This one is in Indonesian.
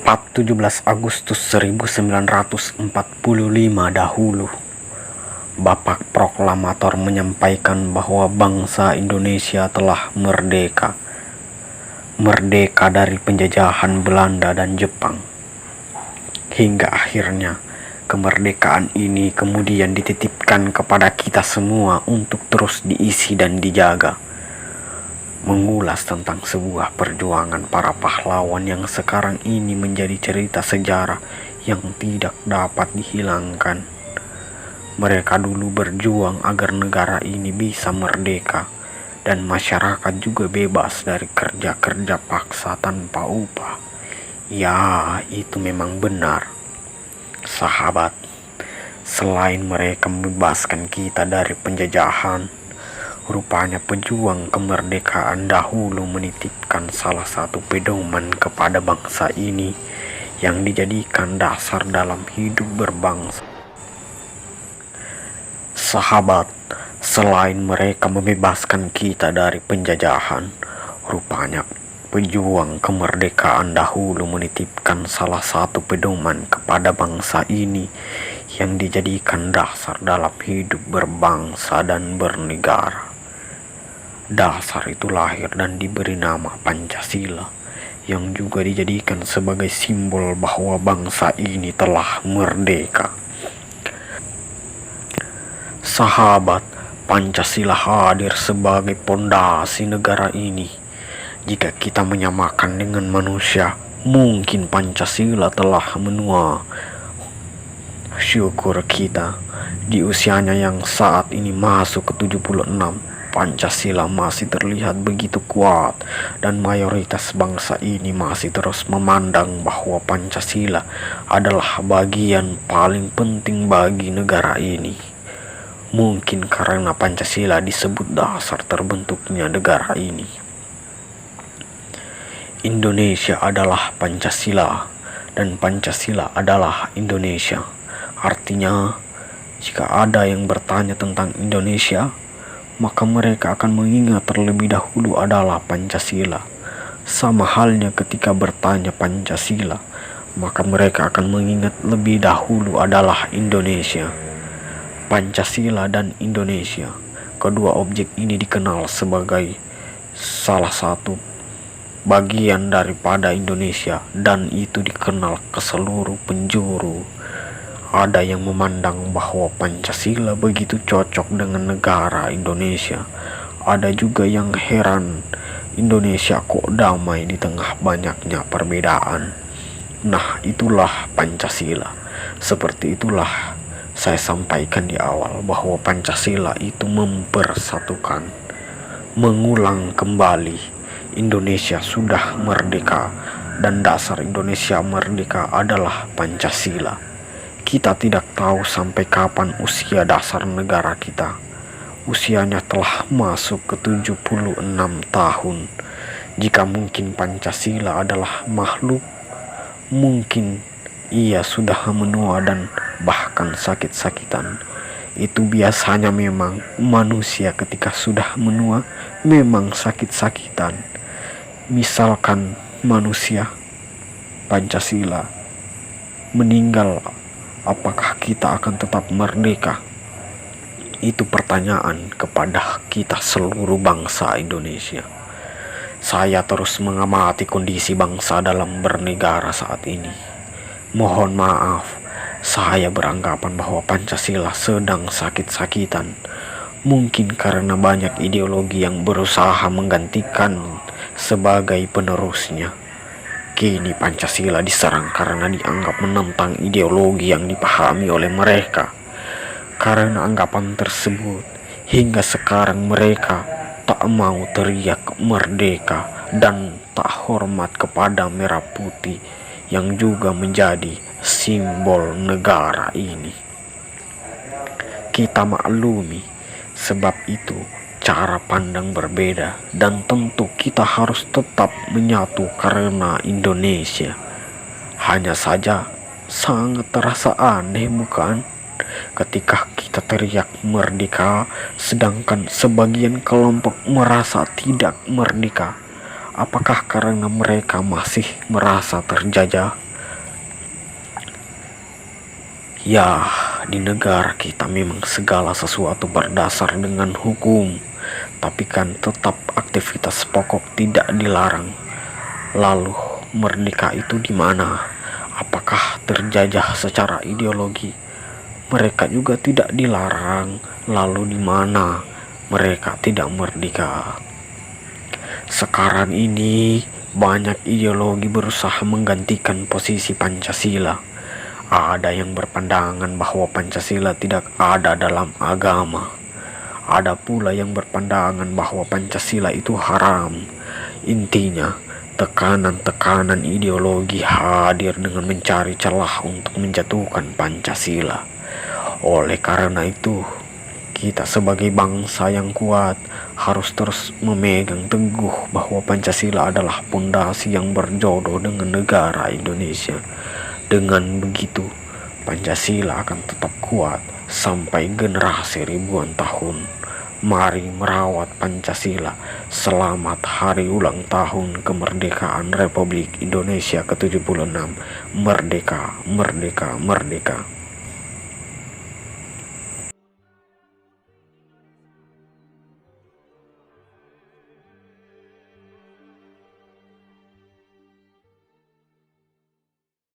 Tepat 17 Agustus 1945 dahulu, Bapak Proklamator menyampaikan bahwa bangsa Indonesia telah merdeka. Merdeka dari penjajahan Belanda dan Jepang. Hingga akhirnya, kemerdekaan ini kemudian dititipkan kepada kita semua untuk terus diisi dan dijaga. Mengulas tentang sebuah perjuangan para pahlawan yang sekarang ini menjadi cerita sejarah yang tidak dapat dihilangkan. Mereka dulu berjuang agar negara ini bisa merdeka dan masyarakat juga bebas dari kerja-kerja paksa tanpa upah. Ya, itu memang benar, sahabat. Selain mereka membebaskan kita dari penjajahan, rupanya pejuang kemerdekaan dahulu menitipkan salah satu pedoman kepada bangsa ini yang dijadikan dasar dalam hidup berbangsa. Sahabat, selain mereka membebaskan kita dari penjajahan, rupanya pejuang kemerdekaan dahulu menitipkan salah satu pedoman kepada bangsa ini yang dijadikan dasar dalam hidup berbangsa dan bernegara. Dasar itu lahir dan diberi nama Pancasila, yang juga dijadikan sebagai simbol bahwa bangsa ini telah merdeka. Sahabat, Pancasila hadir sebagai pondasi negara ini. Jika kita menyamakan dengan manusia, mungkin Pancasila telah menua. Syukur kita, di usianya yang saat ini masuk ke 76, Pancasila masih terlihat begitu kuat dan mayoritas bangsa ini masih terus memandang bahwa Pancasila adalah bagian paling penting bagi negara ini. Mungkin karena Pancasila disebut dasar terbentuknya negara ini. Indonesia adalah Pancasila dan Pancasila adalah Indonesia. Artinya, jika ada yang bertanya tentang Indonesia, maka mereka akan mengingat terlebih dahulu adalah Pancasila. Sama halnya ketika bertanya Pancasila, maka mereka akan mengingat lebih dahulu adalah Indonesia. Pancasila dan Indonesia, kedua objek ini dikenal sebagai salah satu bagian daripada Indonesia, dan itu dikenal ke seluruh penjuru. Ada yang memandang bahwa Pancasila begitu cocok dengan negara Indonesia. Ada juga yang heran, Indonesia kok damai di tengah banyaknya perbedaan. Nah, itulah Pancasila. Seperti itulah saya sampaikan di awal bahwa Pancasila itu mempersatukan. Mengulang kembali, Indonesia sudah merdeka dan dasar Indonesia merdeka adalah Pancasila. Kita tidak tahu sampai kapan usia dasar negara kita. Usianya telah masuk ke 76 tahun. Jika mungkin Pancasila adalah makhluk, mungkin ia sudah menua dan bahkan sakit-sakitan. Itu biasanya memang manusia ketika sudah menua memang sakit-sakitan. Misalkan manusia Pancasila meninggal, apakah kita akan tetap merdeka? Itu pertanyaan kepada kita seluruh bangsa Indonesia. Saya terus mengamati kondisi bangsa dalam bernegara saat ini. Mohon maaf, saya beranggapan bahwa Pancasila sedang sakit-sakitan. Mungkin karena banyak ideologi yang berusaha menggantikan sebagai penerusnya. Kini Pancasila diserang karena dianggap menentang ideologi yang dipahami oleh mereka. Karena anggapan tersebut, hingga sekarang mereka tak mau teriak merdeka dan tak hormat kepada merah putih yang juga menjadi simbol negara ini. Kita maklumi, sebab itu cara pandang berbeda, dan tentu kita harus tetap menyatu karena Indonesia. Hanya saja sangat terasa aneh, bukan? Ketika kita teriak merdeka, sedangkan sebagian kelompok merasa tidak merdeka. Apakah karena mereka masih merasa terjajah? Ya, di negara kita memang segala sesuatu berdasar dengan hukum, tapi kan tetap aktivitas pokok tidak dilarang. Lalu, merdeka itu di mana? Apakah terjajah secara ideologi? Mereka juga tidak dilarang. Lalu di mana mereka tidak merdeka? Sekarang ini banyak ideologi berusaha menggantikan posisi Pancasila. Ada yang berpandangan bahwa Pancasila tidak ada dalam agama. Ada pula yang berpandangan bahwa Pancasila itu haram. Intinya, tekanan-tekanan ideologi hadir dengan mencari celah untuk menjatuhkan Pancasila. Oleh karena itu, kita sebagai bangsa yang kuat harus terus memegang teguh bahwa Pancasila adalah pondasi yang berjodoh dengan negara Indonesia. Dengan begitu, Pancasila akan tetap kuat sampai generasi ribuan tahun. Mari merawat Pancasila. Selamat hari ulang tahun kemerdekaan Republik Indonesia ke-76. Merdeka, merdeka, merdeka.